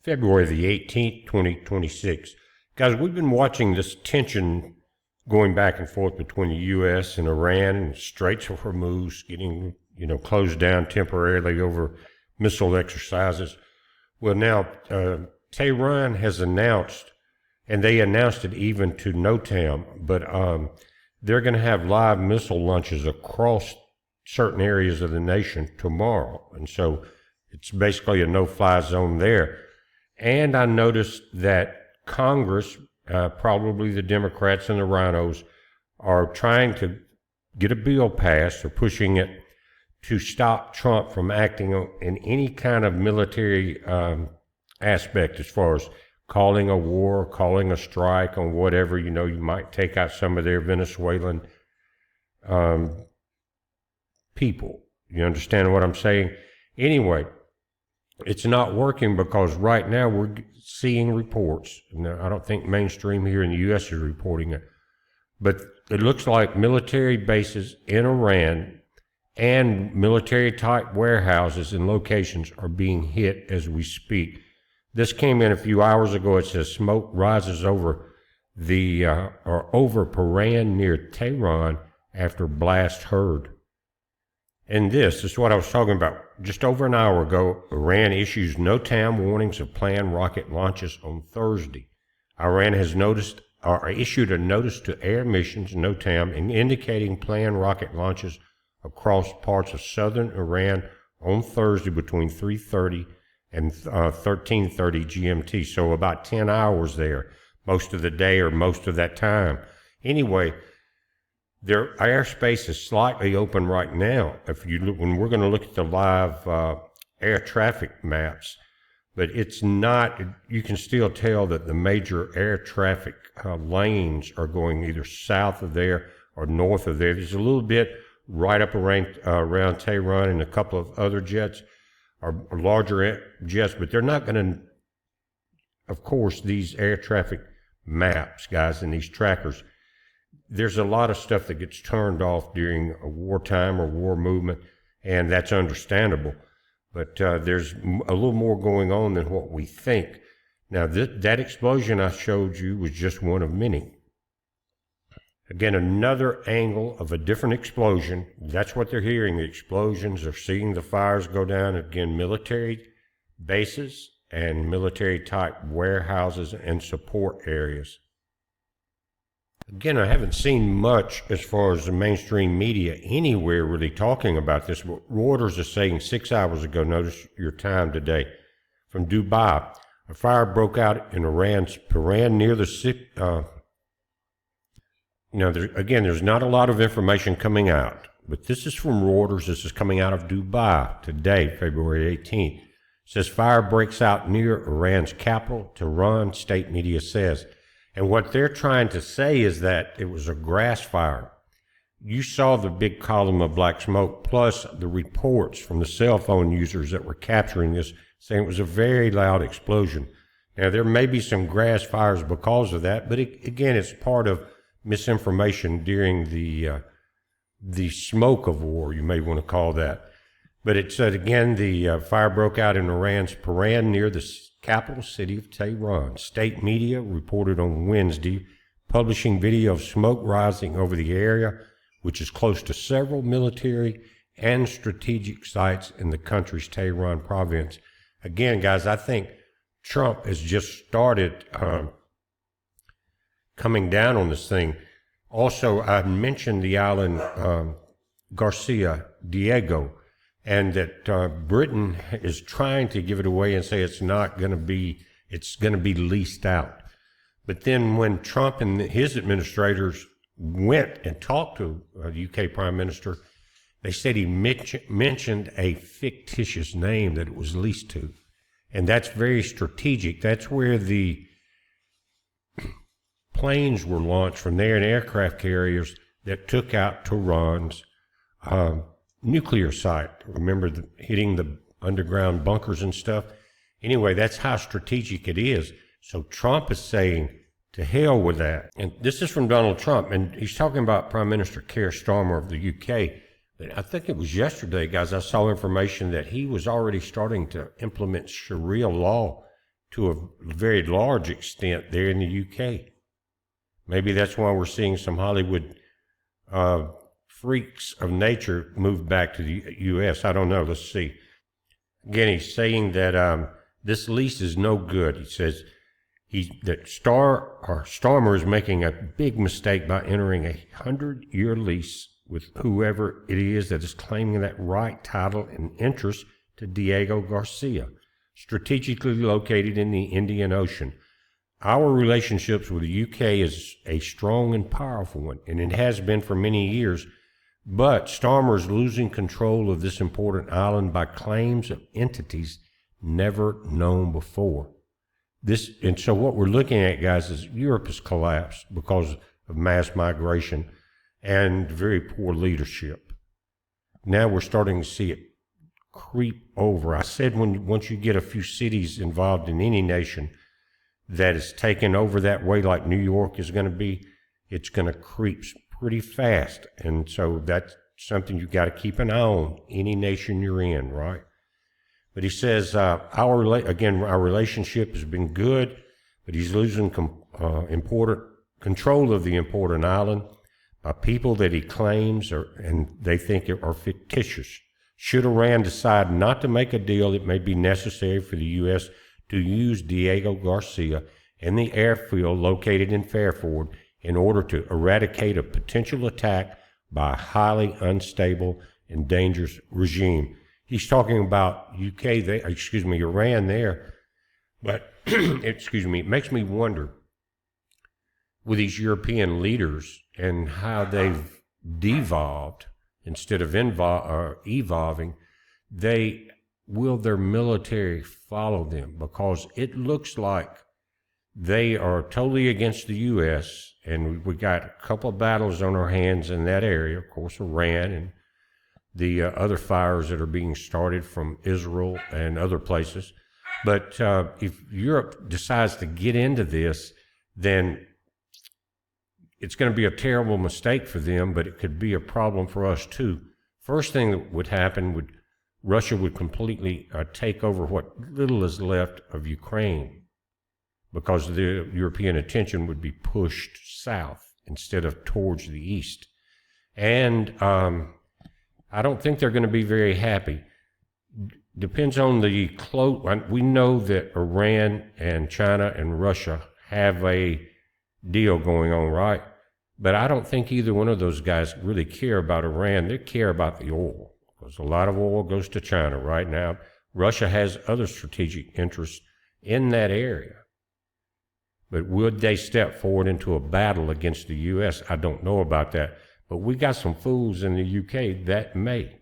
February the 18th, 2026. Guys, we've been watching this tension going back and forth between the U.S. and Iran and Straits of Hormuz getting, closed down temporarily over missile exercises. Well, now, Tehran has announced, and they announced it even to NOTAM, but they're going to have live missile launches across certain areas of the nation tomorrow. And so it's basically a no-fly zone there. And I noticed that Congress, probably the Democrats and the Rhinos, are trying to get a bill passed or pushing it to stop Trump from acting in any kind of military aspect as far as calling a war, calling a strike on whatever, you might take out some of their Venezuelan people. You understand what I'm saying? Anyway, it's not working because right now we're seeing reports. Now, I don't think mainstream here in the U.S. is reporting it, but it looks like military bases in Iran and military-type warehouses and locations are being hit as we speak. This came in a few hours ago. It says smoke rises over over Paran near Tehran after blast heard. And this is what I was talking about. Just over an hour ago, Iran issues NOTAM warnings of planned rocket launches on Thursday. Iran has issued a notice to air missions, NOTAM, indicating planned rocket launches across parts of southern Iran on Thursday between 3:30 and 13:30 GMT. So about 10 hours there, most of the day or most of that time. Anyway, their airspace is slightly open right now. When we're going to look at the live air traffic maps, but it's not. You can still tell that the major air traffic lanes are going either south of there or north of there. There's a little bit right up around Tehran and a couple of other jets, or larger jets, but they're not going to. Of course, these air traffic maps, guys, and these trackers. There's a lot of stuff that gets turned off during a wartime or war movement, and that's understandable. But there's a little more going on than what we think. Now, that explosion I showed you was just one of many. Again, another angle of a different explosion. That's what they're hearing, the explosions. They're seeing the fires go down. Again, military bases and military-type warehouses and support areas. Again, I haven't seen much as far as the mainstream media anywhere really talking about this, but Reuters is saying 6 hours ago, notice your time today, from Dubai, a fire broke out in Iran's Paran near the city. There's not a lot of information coming out, but this is from Reuters. This is coming out of Dubai today, February 18th. It says fire breaks out near Iran's capital, Tehran, state media says. And what they're trying to say is that it was a grass fire. You saw the big column of black smoke, plus the reports from the cell phone users that were capturing this, saying it was a very loud explosion. Now, there may be some grass fires because of that, but again, it's part of misinformation during the smoke of war, you may want to call that. But it said, again, the fire broke out in Iran's Paran near the capital city of Tehran. State media reported on Wednesday, publishing video of smoke rising over the area, which is close to several military and strategic sites in the country's Tehran province. Again, guys, I think Trump has just started coming down on this thing. Also, I mentioned the island Garcia Diego, and that Britain is trying to give it away and say it's going to be leased out. But then when Trump and his administrators went and talked to the UK Prime Minister, they said he mentioned a fictitious name that it was leased to. And that's very strategic. That's where the planes were launched from there, and aircraft carriers that took out Tehran's nuclear site. Remember hitting the underground bunkers and stuff? Anyway, that's how strategic it is. So Trump is saying, to hell with that. And this is from Donald Trump, and he's talking about Prime Minister Keir Starmer of the UK. But I think it was yesterday, guys, I saw information that he was already starting to implement Sharia law to a very large extent there in the UK. Maybe that's why we're seeing some Hollywood freaks of nature move back to the U.S. I don't know. Let's see. Again, he's saying that this lease is no good. He says that Starmer is making a big mistake by entering a 100-year lease with whoever it is that is claiming that right, title, and interest to Diego Garcia, strategically located in the Indian Ocean. Our relationships with the UK is a strong and powerful one, and it has been for many years, but Starmer is losing control of this important island by claims of entities never known before. And so what we're looking at, guys, is Europe has collapsed because of mass migration and very poor leadership. Now we're starting to see it creep over. I said once you get a few cities involved in any nation that is taken over that way, like New York is going to be, it's going to creep pretty fast. And so that's something you got to keep an eye on, any nation you're in, right? But he says, our relationship has been good, but he's losing important control of the important island by people that he claims and they think are fictitious. Should Iran decide not to make a deal, it may be necessary for the U.S. to use Diego Garcia and the airfield located in Fairford in order to eradicate a potential attack by a highly unstable and dangerous regime. He's talking about Iran there, but it makes me wonder with these European leaders and how they've devolved instead of evolving. Will their military follow them? Because it looks like they are totally against the U.S., and we got a couple of battles on our hands in that area, of course, Iran and the other fires that are being started from Israel and other places. But if Europe decides to get into this, then it's going to be a terrible mistake for them, but it could be a problem for us too. First thing that would happen Russia would completely take over what little is left of Ukraine, because the European attention would be pushed south instead of towards the east. And I don't think they're going to be very happy. Depends on we know that Iran and China and Russia have a deal going on, right? But I don't think either one of those guys really care about Iran. They care about the oil, because a lot of oil goes to China right now. Russia has other strategic interests in that area. But would they step forward into a battle against the U.S.? I don't know about that. But we got some fools in the UK that may.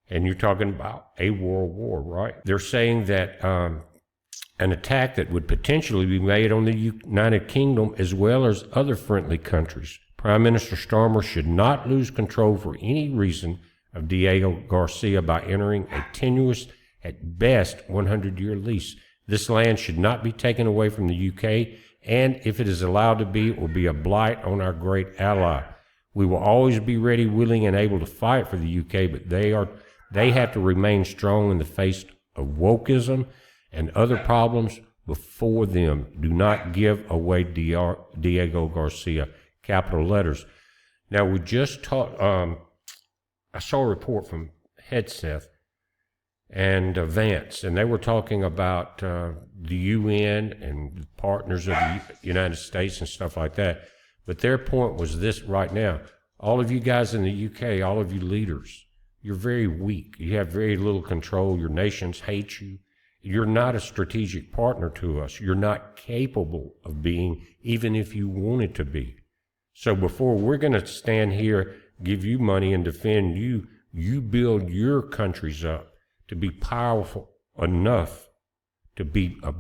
And you're talking about a world war, right? They're saying that an attack that would potentially be made on the United Kingdom as well as other friendly countries. Prime Minister Starmer should not lose control for any reason of Diego Garcia by entering a tenuous, at best, 100-year lease. This land should not be taken away from the UK, and if it is allowed to be, it will be a blight on our great ally. We will always be ready, willing, and able to fight for the UK, but they have to remain strong in the face of wokeism and other problems before them. Do not give away Diego Garcia, capital letters. Now, we just talked, I saw a report from Hegseth and Vance, and they were talking about the UN and partners of the United States and stuff like that. But their point was this right now. All of you guys in the UK, all of you leaders, you're very weak. You have very little control. Your nations hate you. You're not a strategic partner to us. You're not capable of being, even if you wanted to be. So before we're going to stand here, give you money and defend you, you build your countries up to be powerful enough to be a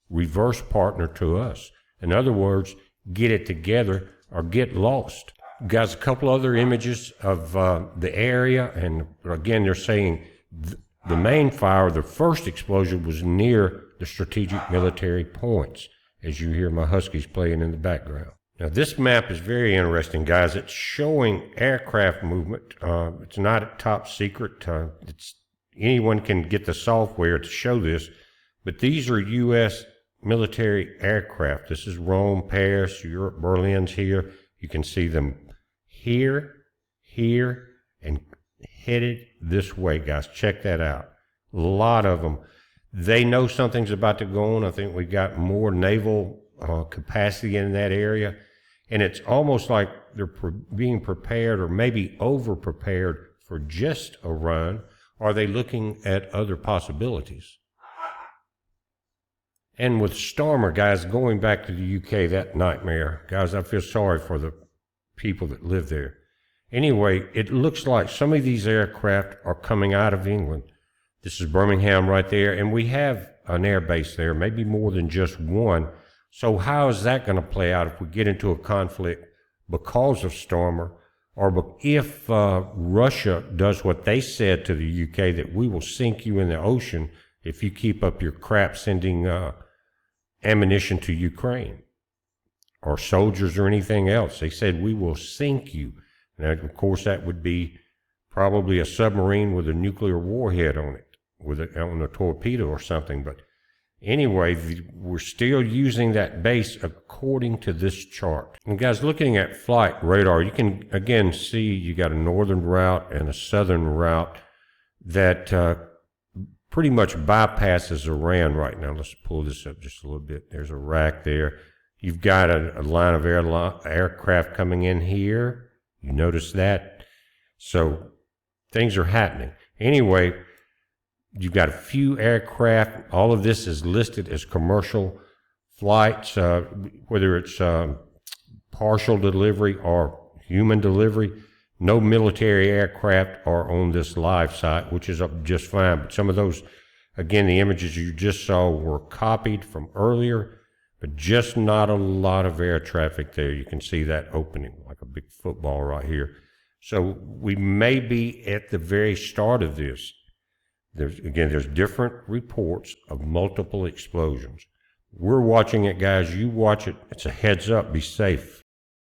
reverse partner to us. In other words, get it together or get lost. Guys, a couple other images of the area, and again, they're saying the main fire, the first explosion, was near the strategic military points, as you hear my Huskies playing in the background. Now, this map is very interesting, guys. It's showing aircraft movement. It's not a top secret. Anyone can get the software to show this, But these are U.S. military aircraft. This is Rome, Paris, Europe, Berlin's here. You can see them here, here, and headed this way, guys. Check that out. A lot of them. They know something's about to go on. I think we got more naval capacity in that area. And it's almost like they're being prepared or maybe over-prepared for just a run. Are they looking at other possibilities? And with Stormer, guys, going back to the UK, that nightmare, guys, I feel sorry for the people that live there. Anyway, it looks like some of these aircraft are coming out of England. This is Birmingham right there, and we have an air base there, maybe more than just one. So how is that going to play out if we get into a conflict because of Stormer, or if Russia does what they said to the UK, that we will sink you in the ocean if you keep up your crap sending ammunition to Ukraine or soldiers or anything else. They said, we will sink you. Now, of course, that would be probably a submarine with a nuclear warhead on it, on a torpedo or something. But anyway, we're still using that base according to this chart. And guys, looking at flight radar, you can again see you got a northern route and a southern route that pretty much bypasses Iran right now. Let's pull this up just a little bit. There's Iraq there. You've got a line of aircraft coming in here. You notice that? So things are happening. Anyway, you've got a few aircraft. All of this is listed as commercial flights, whether it's partial delivery or human delivery. No military aircraft are on this live site, which is just fine. But some of those, again, the images you just saw were copied from earlier, but just not a lot of air traffic there. You can see that opening like a big football right here. So we may be at the very start of this. There's different reports of multiple explosions. We're watching it, guys. You watch it. It's a heads up. Be safe.